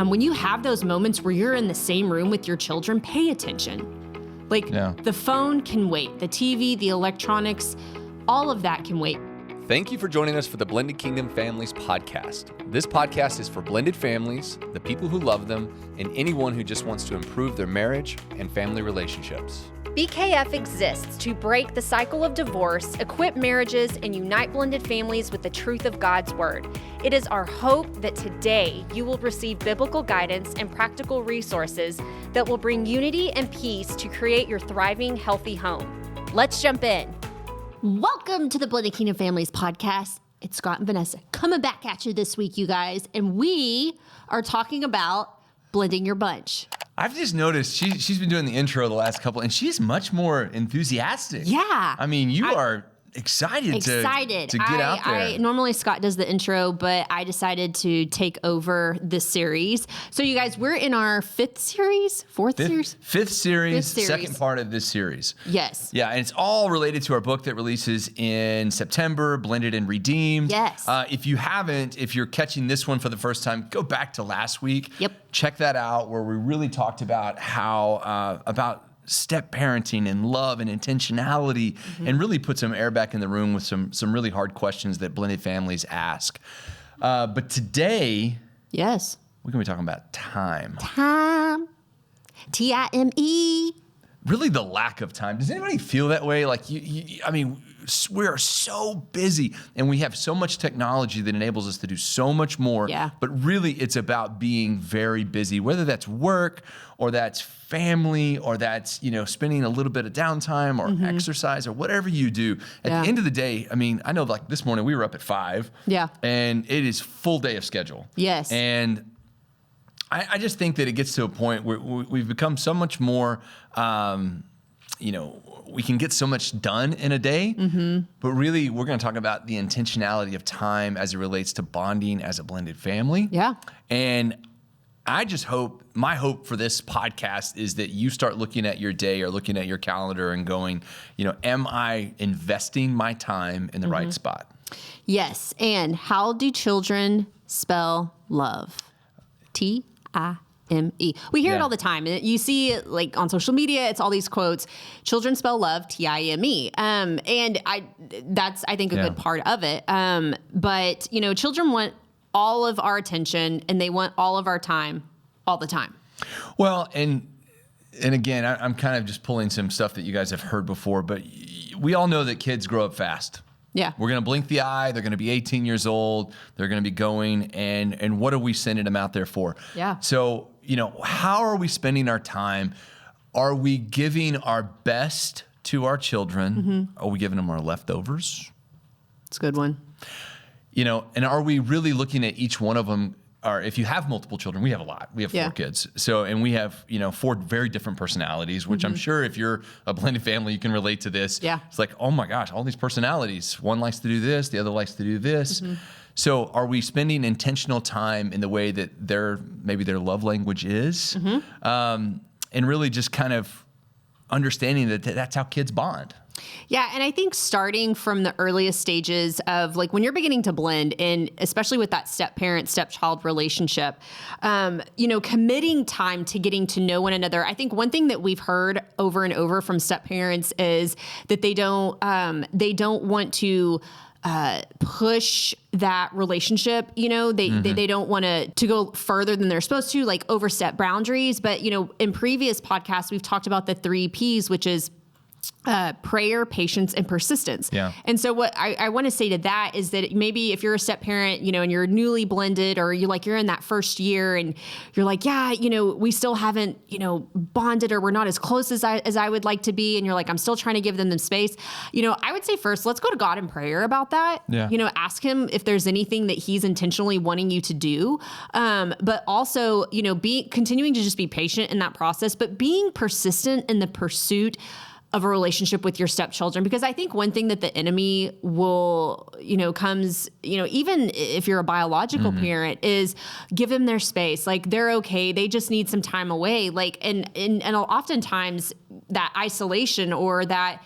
when you have those moments where you're in the same room with your children, pay attention. The phone can wait, the TV, the electronics, all of that can wait. Thank you for joining us for the Blended Kingdom Families podcast. This podcast is for blended families, the people who love them, and anyone who just wants to improve their marriage and family relationships. BKF exists to break the cycle of divorce, equip marriages, and unite blended families with the truth of God's Word. It is our hope that today you will receive biblical guidance and practical resources that will bring unity and peace to create your thriving, healthy home. Let's jump in. Welcome to the Blended Kingdom Families podcast. It's Scott and Vanessa coming back at you this week, you guys. And we are talking about blending your bunch. I've just noticed she's been doing the intro the last couple, and she's much more enthusiastic. Yeah. I mean, you are excited to get out there. Normally Scott does the intro, but I decided to take over this series. So you guys, we're in our fifth series, fifth series, second part of this series. Yes. Yeah, and it's all related to our book that releases in September, Blended and Redeemed. Yes. If you're catching this one for the first time, go back to last week. Yep. Check that out, where we really talked about how, about step parenting and love and intentionality, and really put some air back in the room with some really hard questions that blended families ask. But today, yes, we're going to be talking about time. Time. T-I-M-E. Really the lack of time. Does anybody feel that way? Like, I mean, we are so busy and we have so much technology that enables us to do so much more. Yeah. But really it's about being very busy, whether that's work or that's family or that's, spending a little bit of downtime or exercise or whatever you do. At the end of the day, I mean, I know like this morning we were up at 5. Yeah. And it is full day of schedule. Yes. And I just think that it gets to a point where we've become so much more, we can get so much done in a day, but really we're going to talk about the intentionality of time as it relates to bonding as a blended family. Yeah. And I just my hope for this podcast is that you start looking at your day or looking at your calendar and going, am I investing my time in the right spot? Yes. And how do children spell love? T-I-M-E. We hear it all the time. You see like on social media, it's all these quotes. Children spell love, T-I-M-E. And that's, I think, a good part of it. But, children want all of our attention and they want all of our time all the time. Well, and again, I'm kind of just pulling some stuff that you guys have heard before, but we all know that kids grow up fast. Yeah. We're going to blink the eye. They're going to be 18 years old. They're going to be going. And what are we sending them out there for? Yeah. So, how are we spending our time? Are we giving our best to our children? Are we giving them our leftovers? It's a good one. And are we really looking at each one of them? Or if you have multiple children, we have a lot. We have 4 kids. So, and we have, 4 very different personalities, which I'm sure if you're a blended family, you can relate to this. Yeah. It's like, oh my gosh, all these personalities. One likes to do this, the other likes to do this. So are we spending intentional time in the way that maybe their love language is? And really just kind of understanding that that's how kids bond. Yeah. And I think starting from the earliest stages of like when you're beginning to blend, and especially with that step-parent, stepchild relationship, committing time to getting to know one another. I think one thing that we've heard over and over from step-parents is that they don't want to push that relationship, they don't want to go further than they're supposed to, like overstep boundaries. But, in previous podcasts, we've talked about the 3 Ps, which is prayer, patience, and persistence. Yeah. And so what I want to say to that is that maybe if you're a step parent, and you're newly blended, or you're in that first year and you're like, we still haven't, bonded, or we're not as close as I would like to be. And you're like, I'm still trying to give them space. I would say first, let's go to God in prayer about that. Yeah. Ask him if there's anything that he's intentionally wanting you to do. But also, continuing to just be patient in that process, but being persistent in the pursuit of a relationship with your stepchildren. Because I think one thing that the enemy will, comes, even if you're a biological parent, is give them their space. Like, they're okay. They just need some time away. Like, and oftentimes that isolation or that,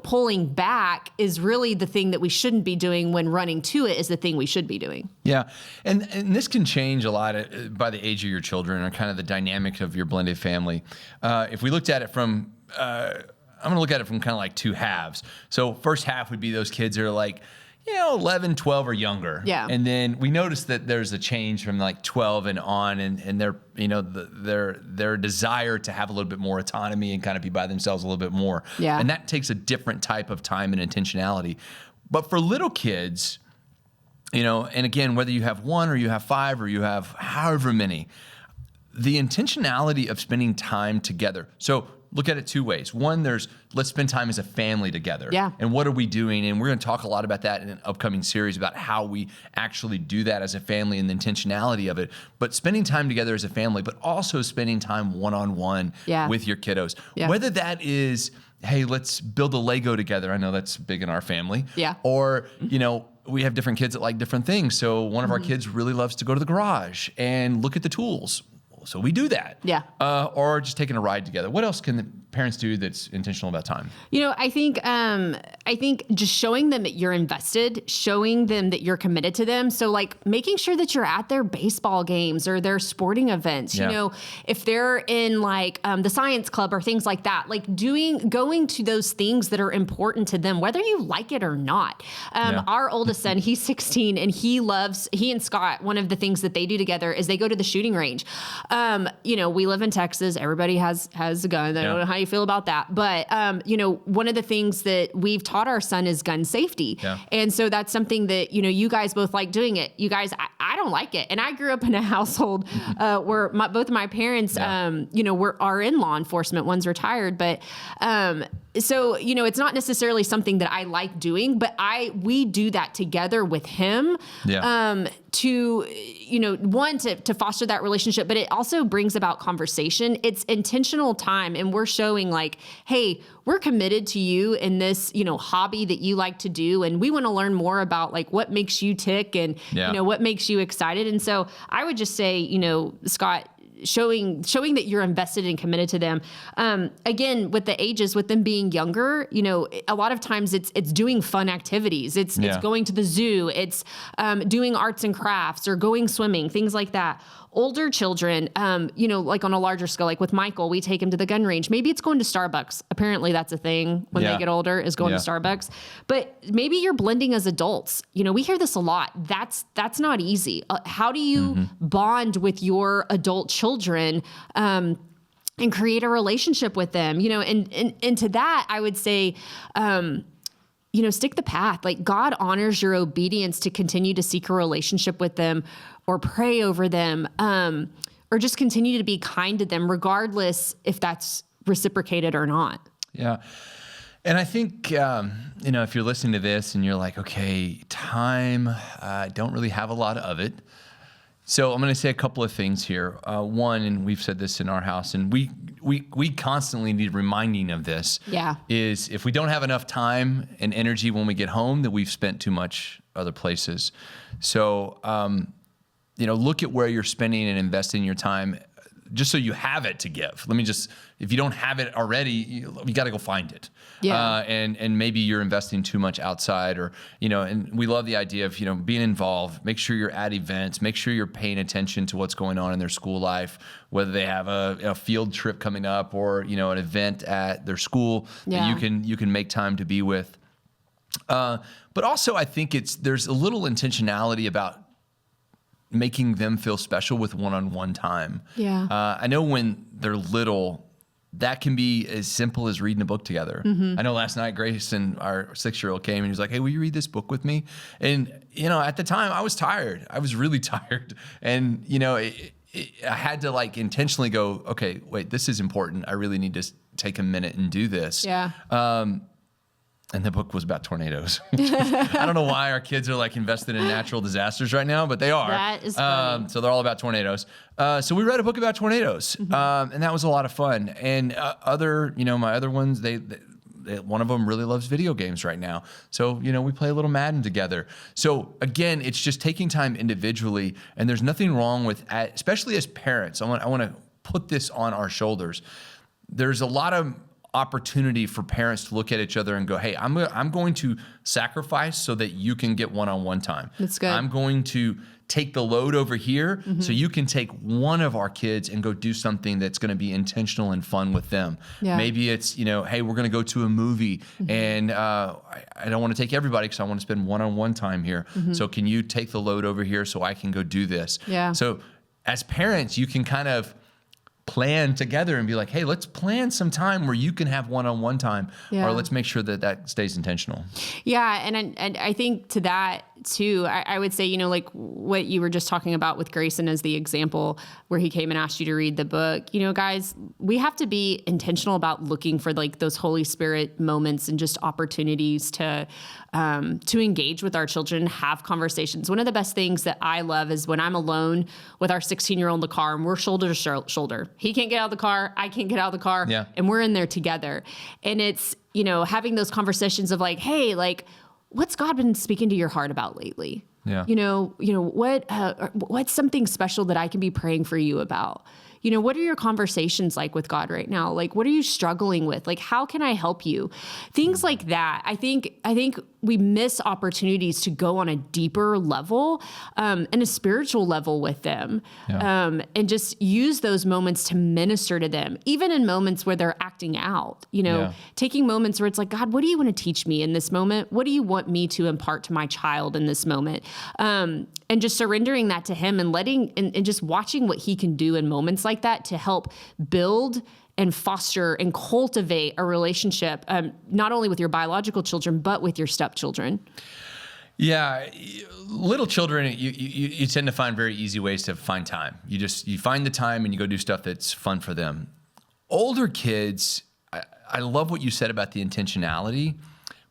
pulling back is really the thing that we shouldn't be doing when running to it is the thing we should be doing. Yeah. And this can change a lot by the age of your children or kind of the dynamic of your blended family. If we looked at it from, I'm going to look at it from kind of like two halves. So first half would be those kids that are like, 11, 12 or younger. Yeah. And then we noticed that there's a change from like 12 and on and their, their desire to have a little bit more autonomy and kind of be by themselves a little bit more. Yeah. And that takes a different type of time and intentionality. But for little kids, and again, whether you have one or you have five or you have however many, the intentionality of spending time together. So look at it two ways. One, let's spend time as a family together. Yeah. And what are we doing? And we're going to talk a lot about that in an upcoming series about how we actually do that as a family and the intentionality of it. But spending time together as a family, but also spending time one-on-one with your kiddos. Yeah. Whether that is, hey, let's build a Lego together. I know that's big in our family. Yeah. Or, we have different kids that like different things. So one of our kids really loves to go to the garage and look at the tools. So we do that. Yeah. Or just taking a ride together. What else can the parents do that's intentional about time? I think just showing them that you're invested, showing them that you're committed to them. So like making sure that you're at their baseball games or their sporting events, if they're in like the science club or things like that, like going to those things that are important to them, whether you like it or not. Our oldest son, he's 16 and he and Scott, one of the things that they do together is they go to the shooting range. We live in Texas. Everybody has a gun. I don't know how you feel about that. But, one of the things that we've taught our son is gun safety. Yeah. And so that's something that, you guys both like doing it. You guys, I don't like it. And I grew up in a household where both of my parents, are in law enforcement. One's retired. But so, it's not necessarily something that I like doing, but we do that together with him. Yeah. To foster that relationship, but it also brings about conversation. It's intentional time. And we're showing like, hey, we're committed to you in this, hobby that you like to do. And we want to learn more about like what makes you tick and, what makes you excited. And so I would just say, Scott, showing that you're invested and committed to them. Again, with the ages, with them being younger, a lot of times it's doing fun activities. It's going to the zoo. It's doing arts and crafts or going swimming, things like that. Older children, like on a larger scale, like with Michael, we take him to the gun range. Maybe it's going to Starbucks. Apparently that's a thing when they get older is going to Starbucks. But maybe you're blending as adults. We hear this a lot. That's not easy. How do you bond with your adult children and create a relationship with them? And to that, I would say, stick the path. Like God honors your obedience to continue to seek a relationship with them or pray over them, or just continue to be kind to them, regardless if that's reciprocated or not. Yeah. And I think, if you're listening to this and you're like, okay, time, I don't really have a lot of it. So I'm going to say a couple of things here. One, and we've said this in our house, and we constantly need reminding of this. Yeah. Is if we don't have enough time and energy when we get home, that we've spent too much other places. So, look at where you're spending and investing your time, just so you have it to give. If you don't have it already, you got to go find it. Yeah. And maybe you're investing too much outside and we love the idea of, being involved. Make sure you're at events, make sure you're paying attention to what's going on in their school life, whether they have a field trip coming up or, an event at their school that you can make time to be with. But also I think there's a little intentionality about making them feel special with one-on-one time. Yeah. I know when they're little, that can be as simple as reading a book together. I know last night Grayson, our 6-year-old, came and he was like, hey, will you read this book with me? And, at the time I was tired. I was really tired. And, I had to like intentionally go, okay, wait, this is important. I really need to take a minute and do this. Yeah. And the book was about tornadoes. I don't know why our kids are like invested in natural disasters right now, but they are. That is funny. So they're all about tornadoes. So we read a book about tornadoes, and that was a lot of fun. And my other ones, they one of them really loves video games right now. So, we play a little Madden together. So again, it's just taking time individually, and there's nothing wrong with, especially as parents, I want to put this on our shoulders. There's a lot of opportunity for parents to look at each other and go, hey, I'm going to sacrifice so that you can get one-on-one time. That's good. I'm going to take the load over here so you can take one of our kids and go do something that's going to be intentional and fun with them. Yeah. Maybe it's, hey, we're going to go to a movie and I don't want to take everybody because I want to spend one-on-one time here. So can you take the load over here so I can go do this? Yeah. So as parents, you can kind of plan together and be like, hey, let's plan some time where you can have one-on-one time, Yeah. or let's make sure that stays intentional. Yeah. And I think to that too, I would say, like what you were just talking about with Grayson as the example where he came and asked you to read the book, guys, we have to be intentional about looking for like those Holy Spirit moments and just opportunities to engage with our children, have conversations. One of the best things that I love is when I'm alone with our 16-year-old in the car and we're shoulder to shoulder. He can't get out of the car. I can't get out of the car. Yeah. And we're in there together. And it's, having those conversations of like, hey, like, what's God been speaking to your heart about lately? Yeah. What's something special that I can be praying for you about? What are your conversations like with God right now? Like, what are you struggling with? Like, how can I help you? Things like that. I think we miss opportunities to go on a deeper level, and a spiritual level with them, and just use those moments to minister to them, even in moments where they're acting out, taking moments where it's like, God, what do you want to teach me in this moment? What do you want me to impart to my child in this moment? And just surrendering that to him and and just watching what he can do in moments like that to help build and foster and cultivate a relationship, not only with your biological children, but with your stepchildren. Yeah, little children, you tend to find very easy ways to find time. You find the time and you go do stuff that's fun for them. Older kids, I love what you said about the intentionality,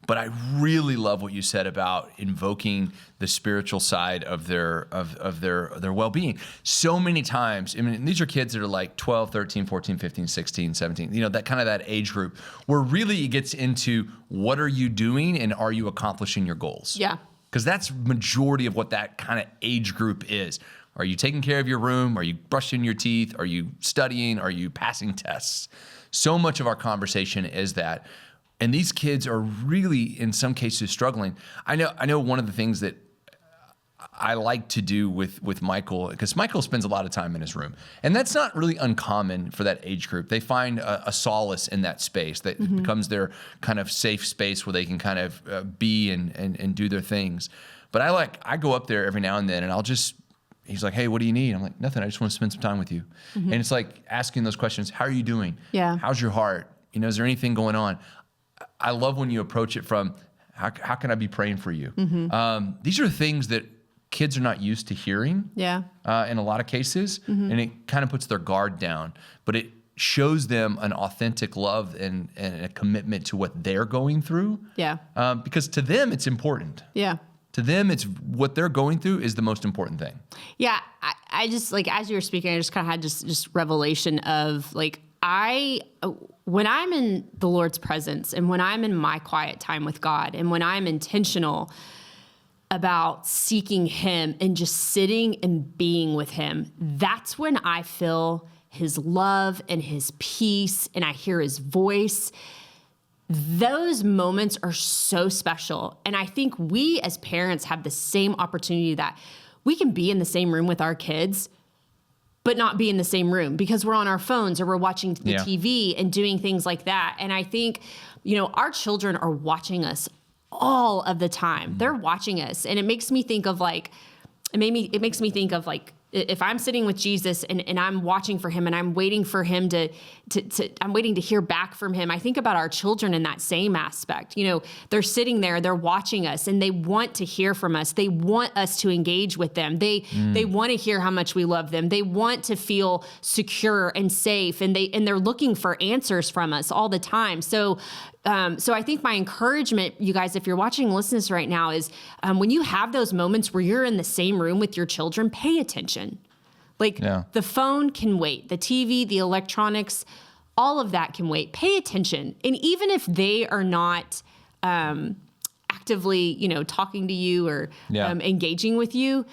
but I really love what you said about invoking the spiritual side of their well-being. So many times, these are kids that are like 12, 13, 14, 15, 16, 17, that kind of that age group where really it gets into what are you doing and are you accomplishing your goals? Yeah. Because that's majority of what that kind of age group is. Are you taking care of your room? Are you brushing your teeth? Are you studying? Are you passing tests? So much of our conversation is that. And these kids are really, in some cases, struggling. I know one of the things that I like to do with Michael, because Michael spends a lot of time in his room. And that's not really uncommon for that age group. They find a solace in that space that becomes their kind of safe space where they can kind of be and do their things. But I go up there every now and then and he's like, hey, what do you need? I'm like, nothing. I just want to spend some time with you. And it's like asking those questions. How are you doing? Yeah. How's your heart? Is there anything going on? I love when you approach it from, how can I be praying for you? These are things that kids are not used to hearing in a lot of cases, and it kind of puts their guard down. But it shows them an authentic love and a commitment to what they're going through. Yeah. Because to them, it's important. Yeah. To them, it's what they're going through is the most important thing. Yeah. I just, like, as you were speaking, I just kind of had just revelation of, like, when I'm in the Lord's presence and when I'm in my quiet time with God and when I'm intentional about seeking him and just sitting and being with him, that's when I feel his love and his peace and I hear his voice. Those moments are so special. And I think we as parents have the same opportunity that we can be in the same room with our kids, but not be in the same room because we're on our phones or we're watching the TV and doing things like that. And I think, our children are watching us all of the time. They're watching us. And it makes me think of if I'm sitting with Jesus and I'm watching for him and I'm waiting for him I'm waiting to hear back from him. I think about our children in that same aspect. They're sitting there, they're watching us and they want to hear from us. They want us to engage with them. They want to hear how much we love them. They want to feel secure and safe and they're looking for answers from us all the time. So I think my encouragement, you guys, if you're watching and listening to this right now is when you have those moments where you're in the same room with your children, pay attention. The phone can wait, the TV, the electronics, all of that can wait. Pay attention. And even if they are not actively, talking to you or engaging with you,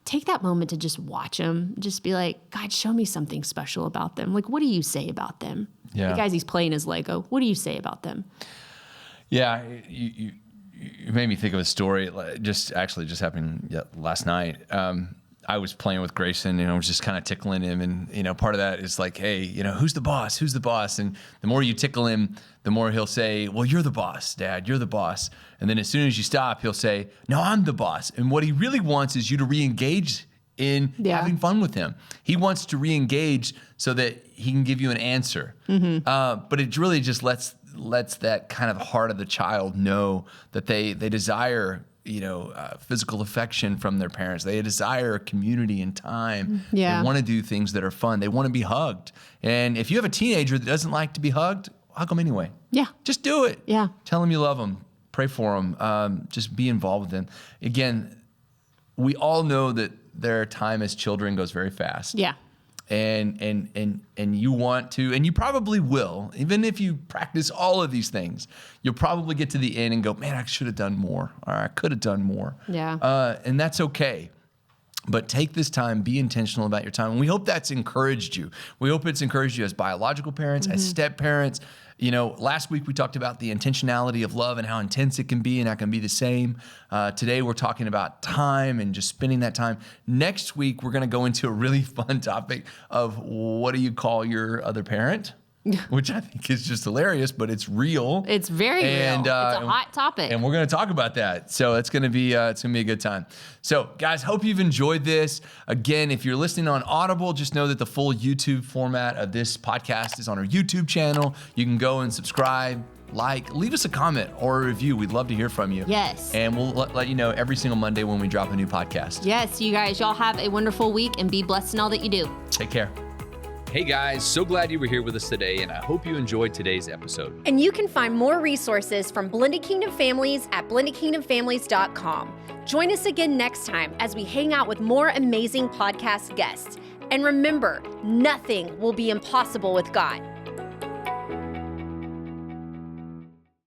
take that moment to just watch them. Just be like, God, show me something special about them. Like, what do you say about them? Yeah. Like, as he's playing his Lego, what do you say about them? Yeah, you made me think of a story. Just happened last night. I was playing with Grayson, I was just kind of tickling him, and part of that is like, hey, who's the boss? Who's the boss? And the more you tickle him, the more he'll say, well, you're the boss, Dad. You're the boss. And then as soon as you stop, he'll say, no, I'm the boss. And what he really wants is you to re-engage in having fun with him. He wants to re-engage so that he can give you an answer. But it really just lets that kind of heart of the child know that they desire physical affection from their parents. They desire community and time. Yeah. They want to do things that are fun. They want to be hugged. And if you have a teenager that doesn't like to be hugged, hug them anyway. Yeah. Just do it. Yeah. Tell them you love them. Pray for them. Just be involved with them. Again, we all know that their time as children goes very fast. Yeah. And you want to, and you probably will, even if you practice all of these things, you'll probably get to the end and go, man, I should have done more, or I could have done more. Yeah. And that's okay. But take this time, be intentional about your time. And we hope that's encouraged you. We hope it's encouraged you as biological parents, as step parents. Last week we talked about the intentionality of love and how intense it can be, and that can be the same. Today we're talking about time and just spending that time. Next week we're going to go into a really fun topic of what do you call your other parent? Which I think is just hilarious, but it's real. It's very real. It's a hot topic. And we're going to talk about that. So it's going to be a good time. So guys, hope you've enjoyed this. Again, if you're listening on Audible, just know that the full YouTube format of this podcast is on our YouTube channel. You can go and subscribe, leave us a comment or a review. We'd love to hear from you. Yes. And we'll let you know every single Monday when we drop a new podcast. Yes, you guys, y'all have a wonderful week and be blessed in all that you do. Take care. Hey guys, so glad you were here with us today, and I hope you enjoyed today's episode. And you can find more resources from Blended Kingdom Families at blendedkingdomfamilies.com. Join us again next time as we hang out with more amazing podcast guests. And remember, nothing will be impossible with God.